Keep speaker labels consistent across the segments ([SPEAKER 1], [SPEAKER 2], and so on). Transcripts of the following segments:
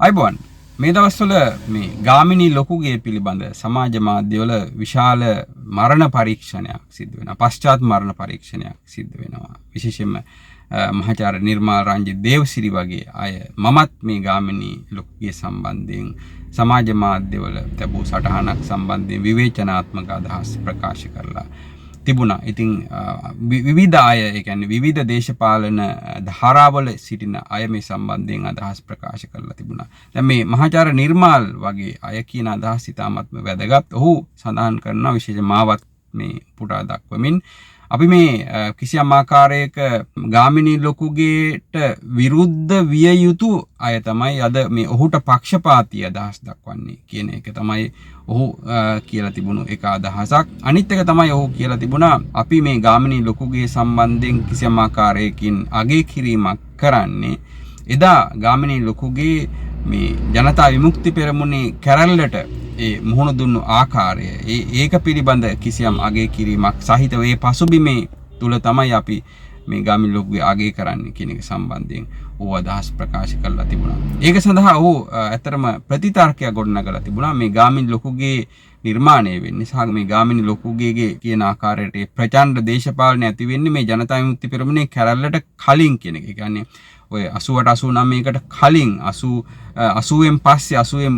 [SPEAKER 1] අයිබෝන් මේ දවස්වල මේ ගාමිණී ලොකුගේ පිළිබඳ සමාජ මාධ්‍යවල විශාල මරණ පරීක්ෂණයක් සිද්ධ වෙනවා. පශ්චාත් මරණ පරීක්ෂණයක් සිද්ධ වෙනවා. විශේෂයෙන්ම මහාචාර්ය නිර්මාල් රංජිත් දේවසිරි වගේ අය මමත් මේ ගාමිණී ලොකුගේ සම්බන්ධයෙන් සමාජ මාධ්‍යවල තිබූ සටහනක් සම්බන්ධයෙන් විවේචනාත්මක අදහස් ප්‍රකාශ කරලා තිබුණා. ඉතින් විවිධ අය ඒ කියන්නේ විවිධ දේශපාලන ධාරාවල සිටින අය මේ සම්බන්ධයෙන් අදහස් ප්‍රකාශ කරලා තිබුණා. දැන් මේ මහාචාර්ය නිර්මාල් වගේ අය කියන අදහස් ඉතාමත්ම වැදගත්. ඔහු සඳහන් කරනවා විශේෂ මාවත් මේ පුටා දක්වමින් අපි මේ කිසියම් ආකාරයක ගාමිණී ලොකුගේට විරුද්ධ විය යුතු අය තමයි අද මේ ඔහුට පක්ෂපාතී අදහස් දක්වන්නේ කියන එක තමයි ඔහු කියලා තිබුණු එක අදහසක්. අනිත් එක තමයි ඔහු කියලා තිබුණා අපි මේ ගාමිණී ලොකුගේ සම්බන්ධයෙන් කිසියම් ආකාරයකින් අගය කිරීමක් කරන්නේ එදා ගාමිණී ලොකුගේ මේ ජනතා විමුක්ති පෙරමුණේ කැරැල්ලට ඒ මුහුණ දුන්නු ආකාරය ඒක පිළිබඳ කිසියම් අගය කිරීමක් සහිතව ඒ පසුබිමේ තුල තමයි අපි මේ ගාමිණී ලොකුගේ අගය කරන්නේ කියන එක සම්බන්ධයෙන් ඔහු අදහස් ප්‍රකාශ කරලා තිබුණා. ඒක සඳහා ඔහු ඇත්තටම ප්‍රතිතර්කයක් ගොඩනගලා තිබුණා. මේ ගාමිණී ලොකුගේ නිර්මාණය වෙන්නේ සහ මේ ගාමිණී ලොකුගේ කියන ආකාරයට ප්‍රචණ්ඩ දේශපාලනය ඇති වෙන්නේ මේ ජනතා විමුක්ති පෙරමුණේ කැරැල්ලට කලින් කියන එක. ඒ කියන්නේ ඔය 88 89කට කලින් 80න් පස්සේ 80න්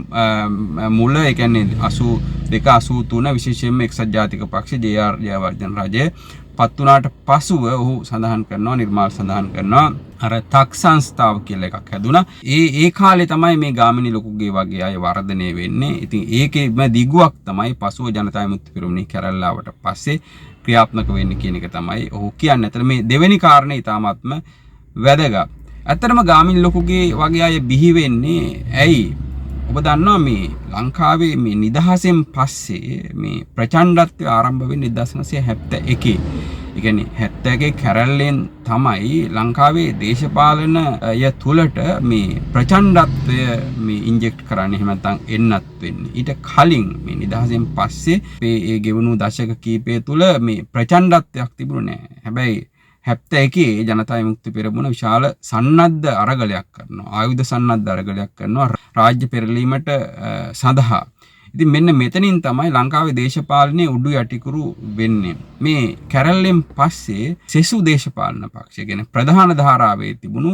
[SPEAKER 1] මුල ඒ කියන්නේ 82 83 විශේෂයෙන්ම එක්සත් ජාතික පක්ෂ ජේ.ආර්. ජයවර්ධන රජය පත් වුණාට පසුව ඔහු සඳහන් කරනවා නිර්මාල් සඳහන් කරනවා අර තක් සංස්ථාව කියලා එකක් හැදුණා. ඒ කාලේ තමයි මේ ගාමිණී ලොකුගේ වගේ අය වර්ධනය වෙන්නේ. ඉතින් ඒකේම දිගුවක් තමයි පසුව ජනතා විමුක්ති පෙරමුණේ කැරැල්ලාවට පස්සේ ක්‍රියාත්මක වෙන්නේ කියන එක තමයි ඔහු කියන්නේ. අතන මේ දෙවෙනි කාරණේ ඊටාත්ම වැදගත්. ඇත්තටම ගාමිණී ලොකුගේ වගේ අය බිහි වෙන්නේ ඇයි? ඔබ දන්නවා මේ ලංකාවේ මේ නිදහසෙන් පස්සේ මේ ප්‍රචණ්ඩත්වය ආරම්භ වෙන්නේ 1971. ඒ කියන්නේ 71 කැරැල්ලෙන් තමයි ලංකාවේ දේශපාලන ය තුලට මේ ප්‍රචණ්ඩත්වය මේ ඉන්ජෙක්ට් කරන්නේ එහෙම නැත්නම් එන්නත් වෙන්නේ. ඊට කලින් මේ නිදහසෙන් පස්සේ මේ ගෙවුණු දශක කීපය තුල මේ ප්‍රචණ්ඩත්වයක් තිබුණේ නැහැ. හැබැයි 71 ජනතා විමුක්ති පෙරමුණ විශාල සන්නද්ධ අරගලයක් කරනවා. ආයුධ සන්නද්ධ අරගලයක් කරනවා රාජ්‍ය පෙරලීමට සඳහා. ඉතින් මෙන්න මෙතනින් තමයි ලංකාවේ දේශපාලනයේ උඩු යටිකුරු වෙන්නේ. මේ කැරැල්ලෙන් පස්සේ සෙසු දේශපාලන පක්ෂ කියන්නේ ප්‍රධාන ධාරාවේ තිබුණු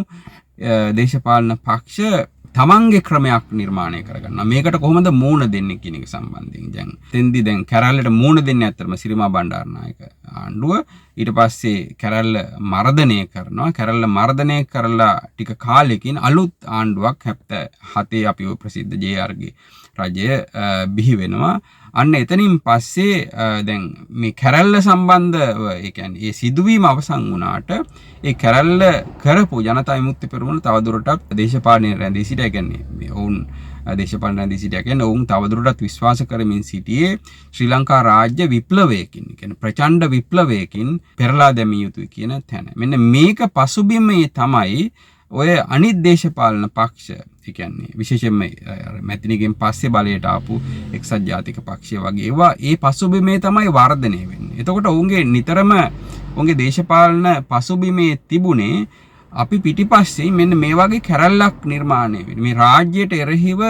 [SPEAKER 1] දේශපාලන පක්ෂ තමන්ගේ ක්‍රමයක් නිර්මාණය කරගන්නවා. මේකට කොහොමද මූණ දෙන්නේ කියන එක සම්බන්ධයෙන් දැන් කැරැල්ලට මූණ දෙන්නේ ඇත්තටම සිරිමා බණ්ඩාරනායක ආණ්ඩුව. ඊට පස්සේ කැරැල්ල මර්ධනය කරනවා. කැරැල්ල මර්ධනය කරලා ටික කාලෙකින් අලුත් ආණ්ඩුවක් 77 අපි ඔය ප්‍රසිද්ධ ජේ.ආර්.ගේ රජය බිහි වෙනවා. අන්න එතනින් පස්සේ දැන් මේ කැරැල්ල සම්බන්ධව ඒ කියන්නේ ඒ සිදුවීම අවසන් වුණාට ඒ කැරැල්ල කරපු ජනතා විමුක්ති පෙරමුණ තවදුරටත් දේශපාලනයේ රැඳී සිටියා. කියන්නේ මේ ඔවුන් දේශපාලන රැඳී සිටියා කියන්නේ ඔවුන් තවදුරටත් විශ්වාස කරමින් සිටියේ ශ්‍රී ලංකා රාජ්‍ය විප්ලවයකින් කියන්නේ ප්‍රචණ්ඩ විප්ලවයකින් පෙරලා දැමිය යුතුයි කියන තැන. මෙන්න මේක පසුබිමේ තමයි ඔය අනිත් දේශපාලන පක්ෂ ඒ කියන්නේ විශේෂයෙන්ම මැතිනිගෙන් පස්සේ බලයට ආපු එක්සත් ජාතික පක්ෂය වගේ ඒවා ඒ පසුබිමේ තමයි වර්ධනය වෙන්නේ. එතකොට ඔවුන්ගේ නිතරම ඔවුන්ගේ දේශපාලන පසුබිමේ තිබුණේ අපි පිටිපස්සේ මෙන්න මේ වගේ කැරැල්ලක් නිර්මාණය වෙන්නේ. මේ රාජ්‍යයට එරෙහිව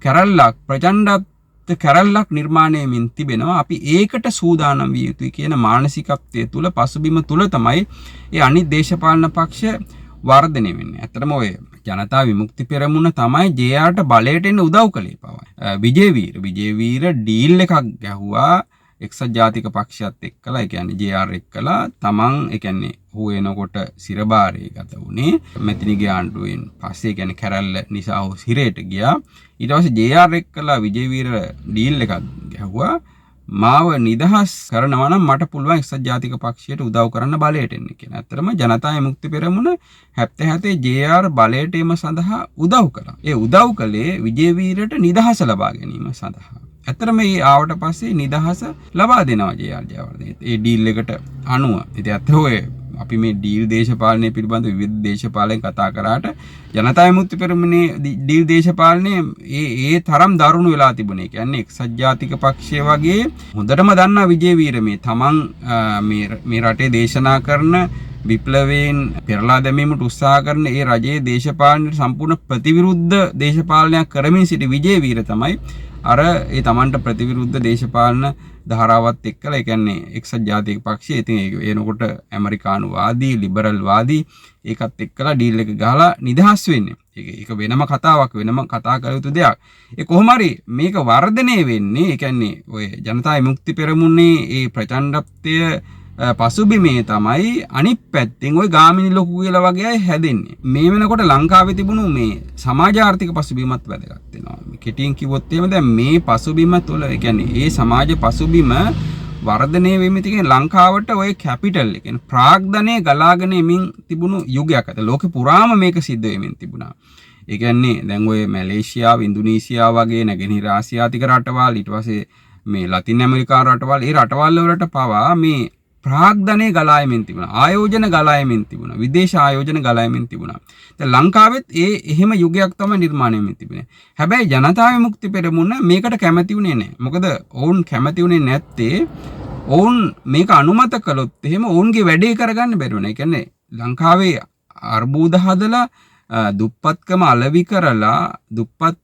[SPEAKER 1] කැරැල්ලක් ප්‍රචණ්ඩත් කැරැල්ලක් නිර්මාණය වෙමින් තිබෙනවා. අපි ඒකට සූදානම් විය යුතුයි කියන මානසිකත්වයේ තුල පසුබිම තුල තමයි ඒ අනිත් දේශපාලන පක්ෂ වර්ධනය වෙන්නේ. ඇත්තටම ඔය ජනතා විමුක්ති පෙරමුණ තමයි ජේ.ආර්.ට බලයට එන්න උදව් කළේ පවා. විජේවීර ඩීල් එකක් ගැහුවා එක්සත් ජාතික පක්ෂයත් එක්කලා. ඒ කියන්නේ ජේ.ආර්. එක්කලා තමන් ඒ කියන්නේ ඔහු එනකොට සිරබාරේ ගත වුණේ මැතිනිගේ ආණ්ඩුවෙන් පස්සේ. කියන්නේ කැරැල්ල නිසා ඔහු සිරේට ගියා. ඊට පස්සේ ජේ.ආර්. එක්කලා විජේවීර ඩීල් එකක් ගැහුවා. මාව නිදහස් කරනවා නම් මට පුළුවන් එක්සත් ජාතික පක්ෂයට උදව් කරන්න බලයට එන්න කියලා. ඇත්තටම ජනතා විමුක්ති පෙරමුණ 77 ජේ.ආර්. බලයට එීම සඳහා උදව් කළා. ඒ උදව් කළේ විජේවීරට නිදහස ලබා ගැනීම සඳහා. ඇත්තටම මේ ආවට පස්සේ නිදහස ලබා දෙනවා ජේ.ආර්. ජයවර්ධන. ඒ ඩීල් එකට අනුව. ඉතින් ඇත්ත ඔය අපි මේ ඩීල් දේශපාලනය පිළිබඳ විවිධ දේශපාලන කතා කරාට ජනතා විමුක්ති පෙරමුණේ ඩීල් දේශපාලනයේ ඒ තරම් දරුණු වෙලා තිබුණේ. කියන්නේ එක්සත් ජාතික පක්ෂය වගේ හොඳටම දන්නා විජේවීර මේ තමන් මේ රටේ දේශනා කරන විප්ලවයෙන් පෙරලා දැමීමට උත්සාහ කරන ඒ රජයේ දේශපාලනයට සම්පූර්ණ ප්‍රතිවිරුද්ධ දේශපාලනයක් කරමින් සිටි විජේවීර තමයි අර ඒ තමන්ට ප්‍රතිවිරුද්ධ දේශපාලන ධාරාවත් එක්කලා ඒ කියන්නේ එක්සත් ජාතික පක්ෂය ඉතින් එනකොට ඇමරිකානු වාදී ලිබරල් වාදී ඒකත් එක්කලා ඩීල් එක ගහලා නිදහස් වෙන්නේ. ඒක වෙනම කතාවක් වෙනම කතා කළ යුතු දෙයක්. ඒ කොහොම හරි මේක වර්ධනය වෙන්නේ ඒ කියන්නේ ඔය ජනතා විමුක්ති පෙරමුණේ ඒ ප්‍රචණ්ඩත්වය පසුබිමේ තමයි අනිත් පැත්තෙන් ওই ගාමිණී ලොකු කියලා වගේ අය හැදෙන්නේ. මේ වෙනකොට ලංකාවේ තිබුණු මේ සමාජ ආර්ථික පසුබිමත් වැදගත් වෙනවා. කෙටියෙන් කිව්වොත් එහෙම දැන් මේ පසුබිම තුළ ඒ කියන්නේ ඒ සමාජ පසුබිම වර්ධනය වෙමින් තියෙන ලංකාවට ওই කැපිටල් ඒ කියන්නේ ප්‍රාග්ධනයේ ගලාගෙන එමින් තිබුණු යුගයක් අත ලෝකෙ පුරාම මේක සිද්ධ වෙමින් තිබුණා. ඒ කියන්නේ දැන් ඔය මැලේසියාව, ඉන්දුනීසියාව වගේ නැගෙනහිර ආසියාතික රටවල් ඊට පස්සේ මේ ලතින් ඇමරිකානු රටවල් ඒ රටවල් වලට පවා මේ ප්‍රාග්ධනයේ ගලායමින් තිබුණා. ආයෝජන ගලායමින් තිබුණා. විදේශ ආයෝජන ගලායමින් තිබුණා. දැන් ලංකාවෙත් එහෙම යුගයක් තමයි නිර්මාණය වෙමින් තිබුණේ. හැබැයි ජනතා විමුක්ති පෙරමුණ මේකට කැමති වුණේ නැහැ. මොකද ඔවුන් කැමති වුණේ නැත්තේ ඔවුන් මේක අනුමත කළොත් එහෙම ඔවුන්ගේ වැඩේ කරගන්න බැරි වෙනවා. ඒ කියන්නේ ලංකාවේ අර්බුද හදලා දුප්පත්කම අලෙවි කරලා දුප්පත්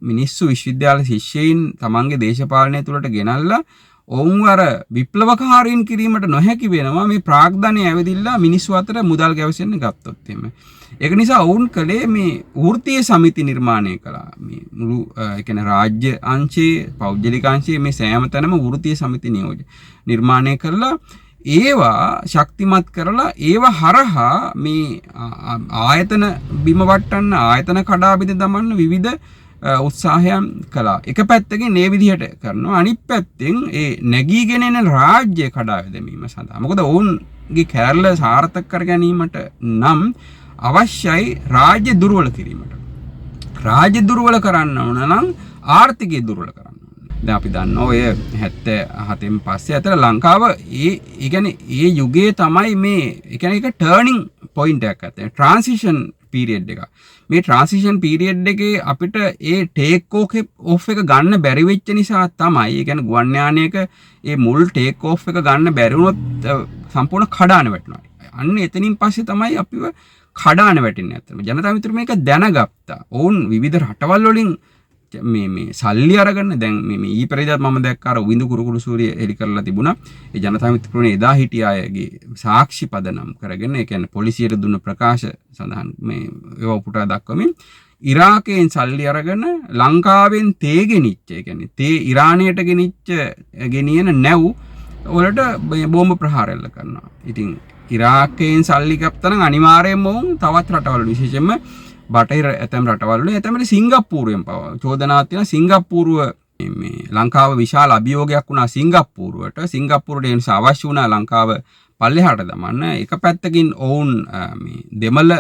[SPEAKER 1] මිනිස්සු විශ්වවිද්‍යාල ශිෂ්‍යයින් තමන්ගේ දේශපාලනය තුළට ගෙනල්ලා ඔවුන් අර විප්ලවකාරීන් කිරීමට නොහැකි වෙනවා මේ ප්‍රාග්ධනය ඇවිදිලා මිනිස්සු අතර මුදල් ගැවසෙන්න ගත්තොත් එහෙම. ඒක නිසා ඔවුන් කලේ මේ වෘත්තීය සමිති නිර්මාණය කළා. මේ මුළු ඒ කියන්නේ රාජ්‍ය අංශයේ පෞද්ගලික අංශයේ මේ සෑම තැනම වෘත්තීය සමිති නිර්මාණය කරලා ඒවා ශක්තිමත් කරලා ඒවා හරහා මේ ආයතන බිම වට්ටන්න ආයතන කඩා බිඳ දමන්න විවිධ උත්සාහයන් කළා. එක පැත්තකින් මේ විදිහට කරනවා. අනිත් පැත්තෙන් ඒ නැගීගෙන එන රාජ්‍ය කඩා දැමීම සඳහා. මොකද ඔවුන්ගේ කැරළ සාර්ථක කර ගැනීමට නම් අවශ්‍යයි රාජ්‍ය දුර්වල කිරීමට. රාජ්‍ය දුර්වල කරන්න ඕන නම් ආර්ථිකය දුර්වල කරන්න ඕන. දැන් අපි දන්නවා ඔය 77න් පස්සේ අතර ලංකාව ඒ කියන්නේ ඒ යුගයේ තමයි මේ ඒ කියන්නේ ඒක ටර්නින් පොයින්ට් එකක් ඇත්තේ. ට්‍රාන්සිෂන් පීරියඩ් එක. මේ ට්‍රාන්සිෂන් පීරියඩ් එකේ අපිට ඒ ටේක් ඔෆ් එක ගන්න බැරි වෙච්ච නිසා තමයි ඒ කියන්නේ ගුවන් යානයක ඒ මුල් ටේක් ඔෆ් එක ගන්න බැරි වුණොත් සම්පූර්ණ කඩාන වැටෙනවා. අන්න එතනින් පස්සේ තමයි අපිව කඩාන වැටෙන්නේ අතන. ජනතා මිත්‍ර මේක දැනගත්තා. ඔවුන් විවිධ රටවල් වලින් මේ සල්ලි අරගෙන දැන් මේ ඊපෙරේදා මම දැක්ක අර විඳු කුරුකුළු සූරිය එලි කරලා තිබුණා. ඒ ජනතා මිත්‍රපුරේ එදා හිටිය අයගේ සාක්ෂි පදනම් කරගෙන ඒ කියන්නේ පොලිසියට දුන්න ප්‍රකාශ සඳහන් මේ ඒවා උපුටා දක්වමින් ඉරාකයෙන් සල්ලි අරගෙන ලංකාවෙන් තේ ගෙනිච්ච ඒ කියන්නේ තේ ඉරානයට ගෙනියන නැව් වලට බෝම්බ ප්‍රහාර එල්ල කරනවා. ඉතින් ඉරාකයෙන් සල්ලි ගත්තනම් අනිවාර්යයෙන්ම වුන් තවත් රටවල් විශේෂයෙන්ම බටහිර ඇතැම් රටවල් වල ඇතැම් සිංගප්පූරුවෙන් පවා චෝදනාවක් තියෙනවා. සිංගප්පූරුව මේ ලංකාව විශාල අභියෝගයක් වුණා සිංගප්පූරුවට. සිංගප්පූරුවට ඒ නිසා අවශ්‍ය වුණා ලංකාව පල්ලෙහාට දමන්න. එක පැත්තකින් ඔවුන් මේ දෙමළ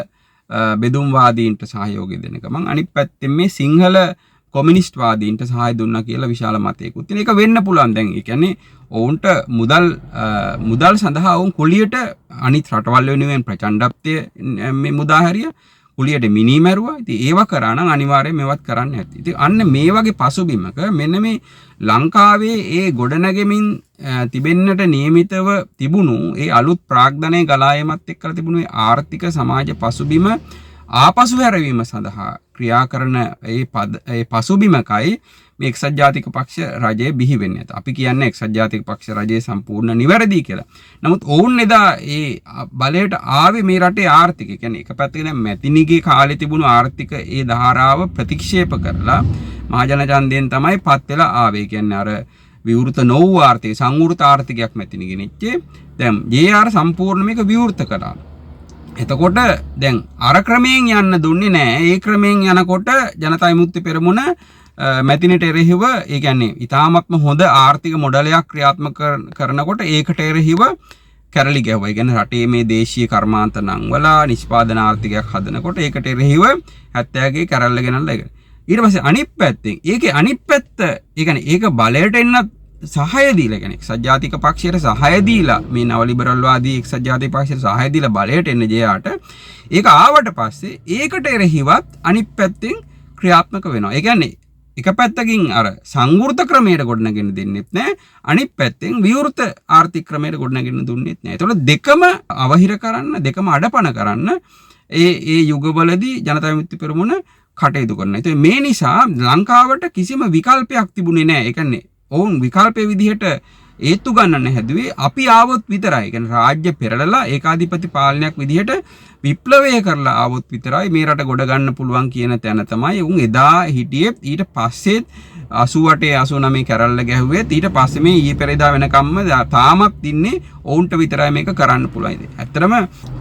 [SPEAKER 1] බෙදුම්වාදීන්ට සහයෝගය දෙන ගමන් අනිත් පැත්තෙන් මේ සිංහල කොමියුනිස්ට් වාදීන්ට සහාය දුන්නා කියලා විශාල මතයකුත් තියෙන. ඒක වෙන්න පුළුවන්. දැන් ඒ කියන්නේ ඔවුන්ට මුදල් සඳහා ඔවුන් කුලියට අනිත් රටවල් වෙනුවෙන් ප්‍රචණ්ඩත්වය මේ මුදා හැරියා. කුලියට මිනි මැරුවා. ඉතින් ඒව කරා නම් අනිවාර්යයෙන් මේවත් කරන්න ඇති. ඉතින් අන්න මේ වගේ පසුබිමක මෙන්න මේ ලංකාවේ ඒ ගොඩනැගෙමින් තිබෙන්නට නියමිතව තිබුණු ඒ අලුත් ප්‍රාග්ධනයේ ගලායමත් එක්කලා තිබුණු ආර්ථික සමාජ පසුබිම ආපසු හැරවීම සඳහා ක්‍රියා කරන ඒ පසුබිමකයි මේ එක්සත් ජාතික පක්ෂ රජය බිහි වෙන්නේ. අපි කියන්නේ එක්සත් ජාතික පක්ෂ රජය සම්පූර්ණ නිවැරදි කියලා. නමුත් ඔවුන් එදා ඒ බලයට ආවේ මේ රටේ ආර්ථිකය. කියන්නේ එක පැත්තකින් මැතිනිගේ කාලේ තිබුණු ආර්ථික ඒ ධාරාව ප්‍රතික්ෂේප කරලා මහජන ඡන්දයෙන් තමයි පත් වෙලා ආවේ. කියන්නේ අර විවෘත නොවූ ආර්ථික සංවෘත ආර්ථිකයක් මැතිනිගෙනිච්චේ. දැන් JR සම්පූර්ණ මේක විවෘත කළා. එතකොට දැන් අර ක්‍රමයෙන් යන්න දුන්නේ නැහැ. ඒ ක්‍රමයෙන් යනකොට ජනතා විමුක්ති පෙරමුණ මැතිනට එරෙහිව ඒ කියන්නේ ඊටාත්ම හොඳ ආර්ථික මොඩලයක් ක්‍රියාත්මක කරනකොට ඒකට එරෙහිව කැරලි ගැහුවා. ඒ කියන්නේ රටේ මේ දේශීය කර්මාන්ත නංවල නිෂ්පාදන ආර්ථිකයක් හදනකොට ඒකට එරෙහිව 70ගේ කැරල්ල ගෙනල්ලා ඒක. ඊට පස්සේ අනිත් පැත්තෙන් ඒකේ අනිත් පැත්ත ඒ කියන්නේ ඒක බලයට එන්නත් සහාය දීලා කියන්නේ එක්සත් ජාතික පක්ෂයට සහාය දීලා මේ නව ලිබරල් වාදී එක්සත් ජාතික පක්ෂයට සහාය දීලා බලයට එන්න ජයාට ඒක ආවට පස්සේ ඒකට එරෙහිවත් අනිත් පැත්තෙන් ක්‍රියාත්මක වෙනවා. ඒ කියන්නේ එක පැත්තකින් අර සංවෘත ක්‍රමයට ගොඩනගෙන දෙන්නෙත් නැහැ. අනිත් පැත්තෙන් විවෘත ආර්ථික ක්‍රමයට ගොඩනගෙන දුන්නෙත් නැහැ. ඒතකොට දෙකම අවහිර කරන්න, දෙකම අඩපණ කරන්න ඒ යුගවලදී ජනතා විමුක්ති පෙරමුණ කටයුතු කරනවා. ඒත් මේ නිසා ලංකාවට කිසිම විකල්පයක් තිබුණේ නැහැ. ඒ කියන්නේ ඔවුන් විකල්පයේ විදිහට ඒත්තු ගන්නන්න හැදුවේ අපි ආවොත් විතරයි. ඒ කියන්නේ රාජ්‍ය පෙරළලා ඒකාධිපති පාලනයක් විදිහට විප්ලවය කරලා ආවොත් විතරයි මේ රට ගොඩ ගන්න පුළුවන් කියන තැන තමයි උන් එදා හිටියේ. ඊට පස්සෙත් 88 89 කැරල්ල ගැහුවෙත් ඊට පස්සේ මේ ඊයේ පෙරේදා වෙනකම්ම තාමත් ඉන්නේ ඔවුන්ට විතරයි මේක කරන්න පුළුවන්. ඇත්තටම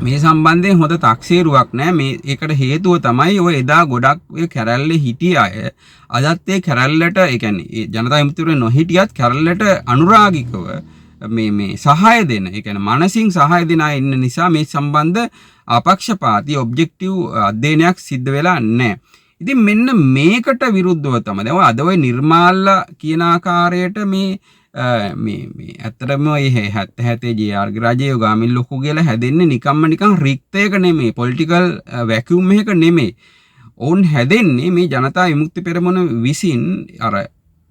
[SPEAKER 1] මේ සම්බන්ධයෙන් හොඳ තාක්ෂේරුවක් නැහැ. මේ ඒකට හේතුව තමයි ඔය එදා ගොඩක් ඔය කැරල්ලේ හිටිය අය අදත් ඒ කැරල්ලට ඒ කියන්නේ ජනතා විමුක්ති පෙරමුණ නොහිටියත් කැරල්ලට අනුරාගිකව මේ සහාය දෙන, ඒ කියන්නේ මානසික සහාය දෙන අය ඉන්න නිසා මේ සම්බන්ධ අපක්ෂපාතී ඔබ්ජෙක්ටිව් අධ්‍යයනයක් සිද්ධ වෙලා නැහැ. ඉතින් මෙන්න මේකට විරුද්ධව තමයි දැන් අද ඔය නිර්මාල්ලා කියන ආකාරයට මේ ඇත්තටම මේ 77 ජේ.ආර්. රජයේ ගාමින් ලොකු කියලා හැදෙන්නේ නිකන් රික්තයක නෙමෙයි, පොලිටිකල් වැකියුම් එකක නෙමෙයි. ඔවුන් හැදෙන්නේ මේ ජනතා විමුක්ති පෙරමුණ විසින් අර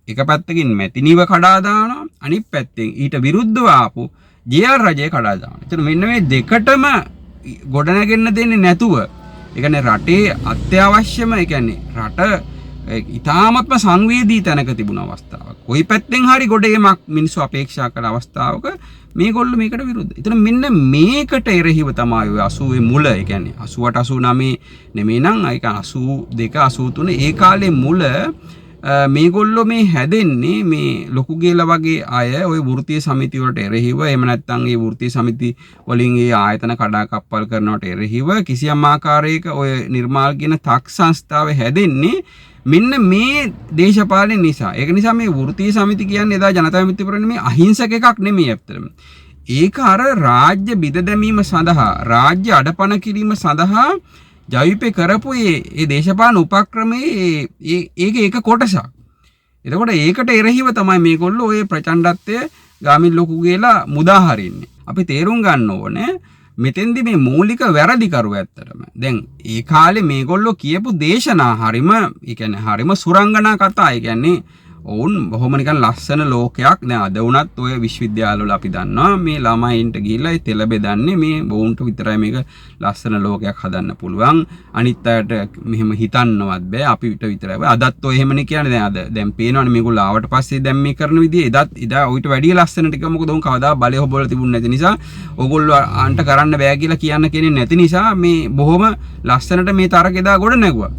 [SPEAKER 1] එක පැත්තකින් මැතිනිව කඩා දානවා, අනිත් පැත්තෙන් ඊට විරුද්ධව ආපු ජේ.ආර්. රජය කඩා දානවා. ඒතර මෙන්න මේ දෙකටම ගොඩනගෙන්න දෙන්නේ නැතුව, ඒ කියන්නේ රටේ අත්‍යවශ්‍යම, ඒ කියන්නේ රට ඉතාමත්ම සංවේදී තැනක තිබුණ අවස්ථාවක්. කොයි පැත්තෙන් හරි ගොඩේමක් මිනිස්සු අපේක්ෂා කරන අවස්ථාවක මේගොල්ලෝ මේකට විරුද්ධයි. ඒතර මෙන්න මේකට එරෙහිව තමයි ඔය 80 මුල, ඒ කියන්නේ 88 89 නෙමෙයි නම් ඒක 82 83 ඒ කාලේ මුල මේගොල්ලෝ මේ හැදෙන්නේ මේ ලොකු ගේලා වගේ අය ඔය වෘත්තීය සමිති වලට එරෙහිව, එහෙම නැත්නම් ඒ වෘත්තීය සමිති වලින් ඒ ආයතන කඩාකප්පල් කරනවට එරෙහිව කිසියම් ආකාරයක ඔය නිර්මාල් කියන තක් සංස්ථාව හැදෙන්නේ මෙන්න මේ දේශපාලන නිසා. ඒක නිසා මේ වෘත්තීය සමිති කියන්නේ එදා ජනතා විමුක්ති පෙරමුණ මේ අහිංසක එකක් නෙමෙයි ඇත්තටම. ඒක අර රාජ්‍ය බිඳ දැමීම සඳහා, රාජ්‍ය අඩපණ කිරීම සඳහා ජවිපේ කරපු ඒ දේශපාලන උපක්‍රමයේ ඒක කොටසක්. එතකොට ඒකට එරෙහිව තමයි මේගොල්ලෝ ඔය ප්‍රචණ්ඩත්වය ගාමින් ලොකු කියලා මුදා හරින්නේ. අපි තේරුම් ගන්න ඕනේ මෙතෙන්දි මේ මූලික වැරදිකරුව ඇත්තටම. දැන් ඒ කාලේ මේගොල්ලෝ කියපු දේශනා හරිම, ඒ කියන්නේ හරිම සුරංගනා කතා. ඒ කියන්නේ ඔවුන් බොහොම නිකන් ලස්සන ලෝකයක්. දැන් අද වුණත් ඔය විශ්වවිද්‍යාලවල අපි දන්නවා මේ ළමයින්ට ගිහිල්ලා ඒ තෙල බෙදන්නේ මේ බොවුන්ට විතරයි මේක ලස්සන ලෝකයක් හදන්න පුළුවන්. අනිත් අයට මෙහෙම හිතන්නවත් බෑ, අපිට විතරයි. අදත් ඔය එහෙමනේ කියන්නේ. දැන් පේනවනේ මේගොල්ලෝ ආවට පස්සේ දැන් මේ කරන විදිය එදා ඔයිට වැඩිය ලස්සන ටික මොකද උන් කවදා බලය හොබවල තිබුණ නැති නිසා ඕගොල්ලෝ අන්ට කරන්න බෑ කියලා කියන්න කෙනෙක් නැති නිසා මේ බොහොම ලස්සනට මේ තරක එදා ගොඩ නැගුවා.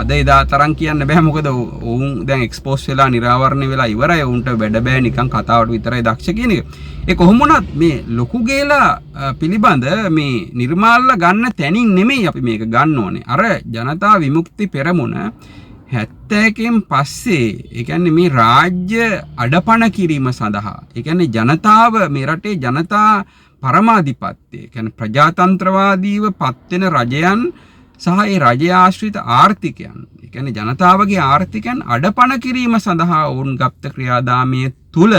[SPEAKER 1] අද එදා තරම් කියන්න බෑ, මොකද ඔවුන් දැන් එක්ස්පෝස් වෙලා නිරාවරණය වෙලා ඉවරයි. උන්ට වැඩ බෑ, නිකන් කතාවට විතරයි දක්ෂ කියන එක. ඒ කොහොම වුණත් මේ ලොකු ගේලා පිළිබඳ මේ නිර්මාල්ලා ගන්න තැනින් නෙමෙයි අපි මේක ගන්න ඕනේ. අර ජනතා විමුක්ති පෙරමුණ 71න් පස්සේ, ඒ කියන්නේ මේ රාජ්‍ය අඩපණ කිරීම සඳහා, ඒ කියන්නේ ජනතාව මේ රටේ ජනතා පරමාධිපත්‍ය, ඒ කියන්නේ ප්‍රජාතන්ත්‍රවාදීව පත්වෙන රජයන් සහ ඒ රජය ආශ්‍රිත ආර්ථිකයන්, ඒ කියන්නේ ජනතාවගේ ආර්ථිකයන් අඩපණ කිරීම සඳහා වුන් ගත්ත ක්‍රියාදාමයේ තුල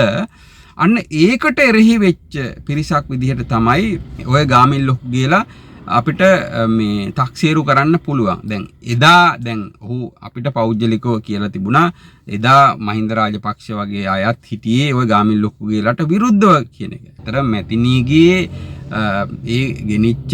[SPEAKER 1] අන්න ඒකට එරෙහි වෙච්ච පිරිසක් විදිහට තමයි ඔය ගාමින් ලොකු කියලා අපිට මේ තක්සේරු කරන්න පුළුවන්. දැන් ඔහු අපිට පෞද්ගලිකව කියලා තිබුණා එදා මහින්ද රාජපක්ෂ වගේ අයත් හිටියේ ඔය ගාමින් ලොකු කියලාට විරුද්ධව කියන එක. ඒතර මැතිනීගේ ඒ ගෙනිච්ච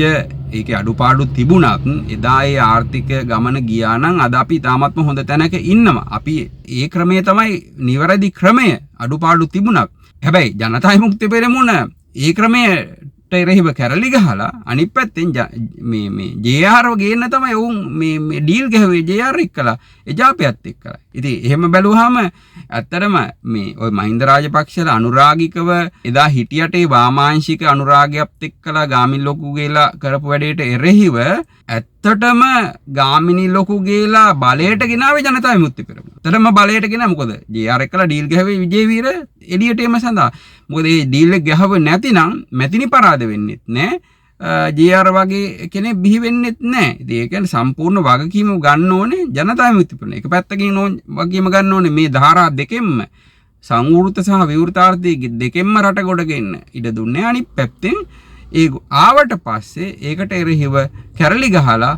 [SPEAKER 1] ඒකේ අඩුපාඩු තිබුණත් එදා ඒ ආර්ථික ගමන ගියා නම් අද අපි තාමත්ම හොඳ තැනක ඉන්නවා. අපි ඒ ක්‍රමය තමයි නිවැරදි ක්‍රමය. අඩුපාඩු තිබුණත් හැබැයි ජනතා විමුක්ති පෙරමුණ ඒ ක්‍රමයට එරෙහිව කැරලි ගහලා අනිත් පැත්තෙන් මේ ජේ.ආර්. ගේන්න තමයි උන් මේ ඩීල් ගැහුවේ ජේ.ආර්. එක්කලා එජාපයත් එක්කලා. ඉතින් එහෙම බැලුවාම ඇත්තටම මේ ওই මහින්ද රාජපක්ෂලා අනුරාගිකව එදා හිටියට ඒ වාමාංශික අනුරාගයත් එක්කලා ගාමින් ලොකු ගේලා කරපු වැඩේට එරෙහිව ඇත්තටම ගාමිනී ලොකු ගේලා බලයට ගෙනාවේ ජනතා විමුක්ති පෙරමුණ. ඇත්තටම බලයට ගෙනා මොකද ජේ.ආර්. එක්කලා ඩීල් ගැහුවේ විජේවීර එළියට එම සඳහා. මොකද මේ ඩීල් එක ගැහුවේ නැතිනම් මැතිනි පරාද වෙන්නෙත් නෑ, ජේ.ආර්. වගේ කෙනෙක් බිහි වෙන්නෙත් නෑ. ඉතින් ඒ කියන්නේ සම්පූර්ණ වගකීම ගන්න ඕනේ ජනතා විමුක්ති පෙරමුණ. එක පැත්තකින් වගකීම ගන්න ඕනේ මේ ධාරා දෙකෙන්ම සංවෘත සහ විවෘතාර්ථය දෙකෙන්ම රට ගොඩ ගෙන්න ඉඩ දුන්නේ. අනිත් පැත්තෙන් ඒ ආවට පස්සේ ඒකට එරෙහිව කැරලි ගහලා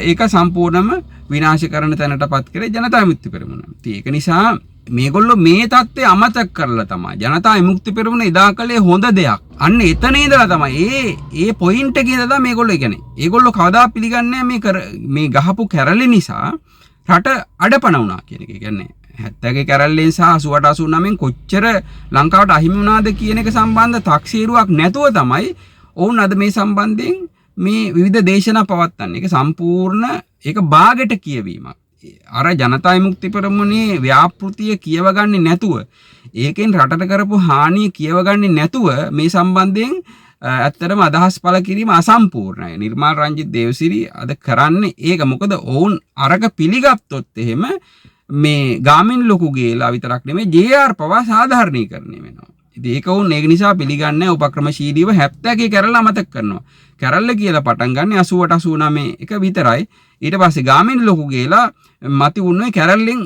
[SPEAKER 1] ඒක සම්පූර්ණයෙන්ම විනාශ කරන තැනටපත් කරේ ජනතා විමුක්ති පෙරමුණ. ඉතින් ඒක නිසා මේගොල්ලෝ මේ தත්ත්වය අමතක කරලා තමයි ජනතා විමුක්ති පෙරමුණ එදා කළේ හොඳ දෙයක්. අන්න එතන ඉඳලා තමයි ඒ පොයින්ට් එකේ ඉඳලා මේගොල්ලෝ කියන්නේ. ඒගොල්ලෝ කවදා පිළිගන්නේ මේ ගහපු කැරලි නිසා රට අඩපණ වුණා කියන එක. කියන්නේ 70ක කැරල්ලෙන් සහ 88 89න් කොච්චර ලංකාවට අහිමි වුණාද කියන එක සම්බන්ධ තක්සේරුවක් නැතුව තමයි ඔවුන් අද මේ සම්බන්ධයෙන් මේ විවිධ දේශනා පවත්වන්නේ. ඒක සම්පූර්ණ ඒක බාගෙට කියවීමක්. අර ජනතා විමුක්ති පෙරමුණේ ව්‍යාපෘතිය කියවගන්නේ නැතුව ඒකෙන් රටට කරපු හානිය කියවගන්නේ නැතුව මේ සම්බන්ධයෙන් ඇත්තටම අදහස් පළ කිරීම අසම්පූර්ණයි. නිර්මාල් රංජිත් දේවසිරි අද කරන්නේ ඒක. මොකද ඔවුන් අරක පිළිගත්තොත් එහෙම මේ ගාමින් ලොකු ගේලා විතරක් නෙමෙයි JR පවා සාධාරණීකරණය වෙනවා. ඉතින් ඒක වුන් ඒක නිසා පිළිගන්නේ උපක්‍රමශීලීව 70 කැරල්ල අමතක කරනවා. කැරල්ල කියලා පටන් ගන්න 88 89 එක විතරයි. ඊට පස්සේ ගාමින් ලොකු ගේලා මති උන්නේ කැරල්ලෙන්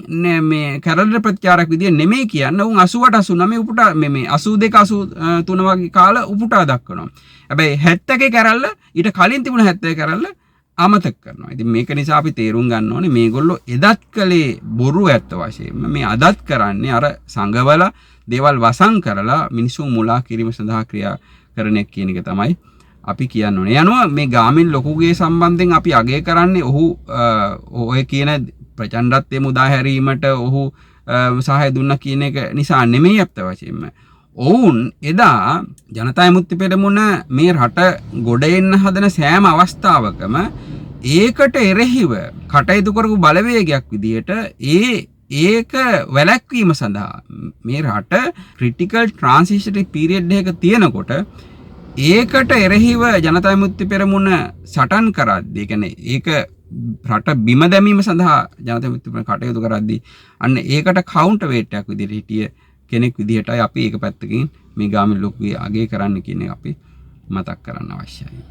[SPEAKER 1] මේ කැරල්ල ප්‍රතිචාරක විදිය නෙමෙයි කියන්න. උන් 88 89 උපුටා මේ 82 83 වගේ කාල උපුටා දක්වනවා. හැබැයි 70 කැරල්ල ඊට කලින් තිබුණ 70 කැරල්ල අමතක කරනවා. ඉතින් මේක නිසා අපි තේරුම් ගන්න ඕනේ මේගොල්ලෝ එදත් කලේ බොරු ඇත්ත වශයෙන්ම මේ අදත් කරන්නේ අර සංගවල දේවල් වසන් කරලා මිනිසුන් මුලා කිරීම සඳහා ක්‍රියා කරන එක කියන එක තමයි අපි කියන්න ඕනේ. යනවා මේ ගාමින් ලොකුගේ සම්බන්ධයෙන් අපි අගය කරන්නේ ඔහු ඔය කියන ප්‍රචණ්ඩත්වයේ මුදා හැරීමට ඔහු සහාය දුන්නා කියන එක නිසා නෙමෙයි අපත වශයෙන්ම. ඔවුන් එදා ජනතා විමුක්ති පෙරමුණ මේ රට ගොඩ එන්න හදන සෑම අවස්ථාවකම ඒකට එරෙහිව කටයුතු කරපු බලවේගයක් විදියට ඒක වැළැක්වීම සඳහා මේ රට ක්‍රිටිකල් ට්‍රාන්සිෂනරි පීරියඩ් එක තියෙනකොට ඒකට එරෙහිව ජනතා විමුක්ති පෙරමුණ සටන් කරද්දී, ඒ කියන්නේ ඒක රට බිම දැමීම සඳහා ජනතා විමුක්ති පෙරමුණ කටයුතු කරද්දී අන්න ඒකට කවුන්ටර් වේට් එකක් විදිහට හිටිය කෙනෙක් විදිහටයි අපි ඒක පැත්තකින් මේ ගාමින් ලොකුගේ අගය කරන්න කියන එක අපි මතක් කරන්න අවශ්‍යයි.